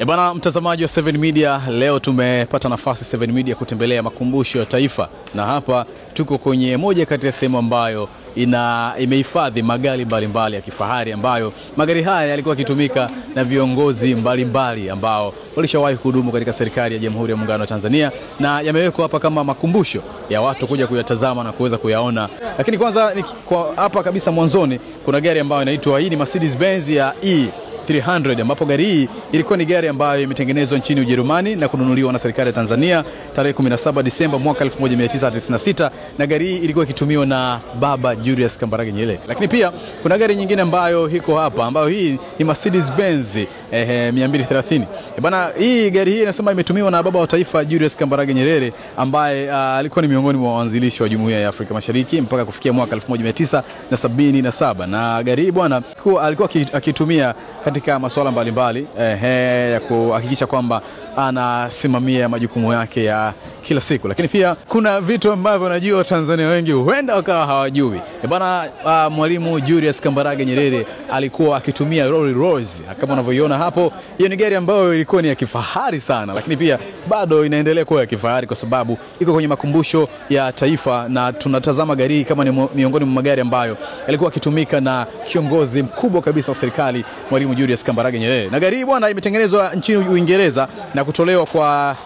Bana mtazamaji wa 7 Media, leo tumepata nafasi 7 Media kutembelea makumbusho ya taifa, na hapa tuko kwenye moja kati ya sehemu ambayo imehifadhi magari mbalimbali ya kifahari, ambayo magari haya yalikuwa yakitumika na viongozi mbalimbali ambao walishawahi kuhudumu katika serikali ya Jamhuri ya Muungano wa Tanzania, na yamewekwa hapa kama makumbusho ya watu kuja kuyatazama na kuweza kuyaona. Lakini kwanza kwa hapa kabisa mwanzoni kuna gari ambayo inaitwa, hii ni Mercedes Benz ya E300, ambapo gari hii ilikuwa ni gari ambayo imetengenezwa nchini Ujerumani na kununuliwa na serikali ya Tanzania tarehe 17 Disemba mwaka 1996, na gari hii ilikuwa ikitumiwa na Baba Julius Kambarage Nyerere. Lakini pia kuna gari nyingine ambayo iko hapa, ambayo hii ni Mercedes Benz 230. Bana, hii gari hii inasema imetumiwa na baba wa taifa Julius Kambarage Nyerere, ambaye alikuwa ni miongoni mwa waanzilishi wa Jumuiya ya Afrika Mashariki mpaka kufikia mwaka 1977. Na gari hii bwana alikuwa akitumia katika masuala mbalimbali ya kuhakikisha kwamba anasimamia majukumu yake ya kila siku. Lakini pia kuna vitu ambavyo najua Tanzania wengi huenda wakawa hawajui. Bwana, Mwalimu Julius Kambarage Nyerere alikuwa akitumia Rolls Royce kama unavyoiona hapo. Hiyo ni gari ambayo ilikuwa ni ya kifahari sana, lakini pia bado inaendelea kuwa ya kifahari kwa sababu iko kwenye makumbusho ya taifa, na tunatazama gari hii kama ni miongoni mwa magari ambayo yalikuwa akitumika na kiongozi mkubwa kabisa wa serikali, Mwalimu Julius Kambarage Nyerere. Na gari hii bwana imetengenezwa nchini Uingereza na kutolewa kwa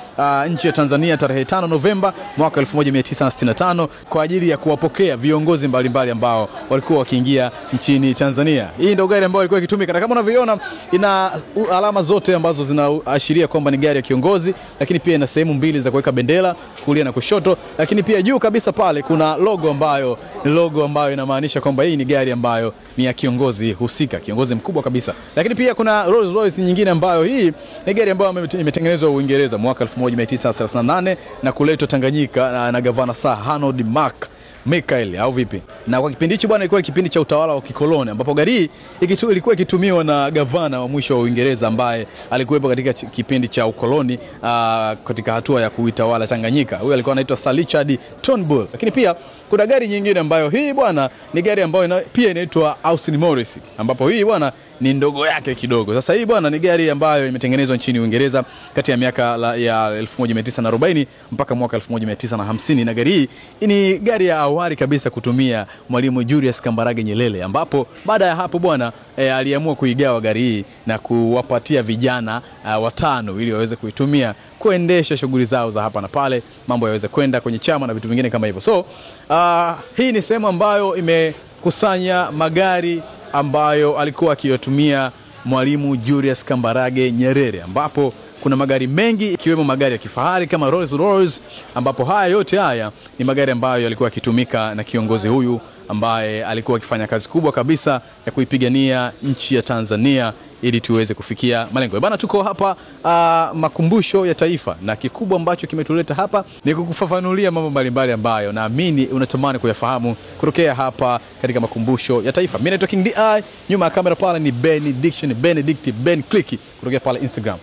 nchi ya Tanzania tarehe 5 Novemba mwaka 1965 kwa ajili ya kuwapokea viongozi mbalimbali ambao walikuwa wakiingia nchini Tanzania. Hii ndio gari ambayo ilikuwa ikitumika, na kama unavyoona ina alama zote ambazo zinaashiria kwamba ni gari ya kiongozi, lakini pia ina sehemu mbili za kuweka bendera, kulia na kushoto. Lakini pia juu kabisa pale kuna logo ambayo ni logo ambayo inamaanisha kwamba hii ni gari ambayo ni ya kiongozi husika, kiongozi mkubwa kabisa. Lakini pia kuna Rolls Royce nyingine ambayo hii ni gari ambayo imetengenezwa Uingereza mwaka 1938 na kuletwa Tanganyika na gavana Sir Harold Michael au vipi. Na kwa kipindi hicho bwana ilikuwa kipindi cha utawala wa kikoloni, ambapo gari hii ilikuwa ikitumiwa na gavana wa mwisho wa Uingereza ambaye alikuwepo katika kipindi cha ukoloni katika hatua ya kuitawala Tanganyika. Huyo alikuwa anaitwa Sir Richard Turnbull. Lakini pia kuna gari nyingine ambayo hii bwana ni gari ambayo pia inaitwa Austin Morris, ambapo hii bwana ni ndogo yake kidogo. Sasa hii bwana ni gari ambayo imetengenezwa nchini Uingereza kati ya miaka ya 1940 mpaka mwaka 1950, na gari hii ni gari ya awali kabisa kutumia Mwalimu Julius Kambarage Nyerere, ambapo baada ya hapo bwana aliamua kuigawa gari hii na kuwapatia vijana 5 ili waweze kuitumia kuendesha shughuli zao za hapa na pale, mambo yaweze kwenda kwenye chama na vitu vingine kama hivyo. So hii ni sehemu ambayo imekusanya magari ambayo alikuwa akiyatumia Mwalimu Julius Kambarage Nyerere, ambapo kuna magari mengi ikiwemo magari ya kifahari kama Rolls Royce, ambapo haya yote ni magari ambayo yalikuwa yakitumika na kiongozi huyu ambaye alikuwa akifanya kazi kubwa kabisa ya kuipigania nchi ya Tanzania ili tuweze kufikia malengo. Bana, tuko hapa makumbusho ya taifa, na kikubwa ambacho kimetuleta hapa ni kukufafanulia mambo mbalimbali ambayo naamini unatamani kuyafahamu kutokea hapa katika makumbusho ya taifa. Mimi naitwa King DI, nyuma ya kamera pale ni Ben Click kutokea pale Instagram.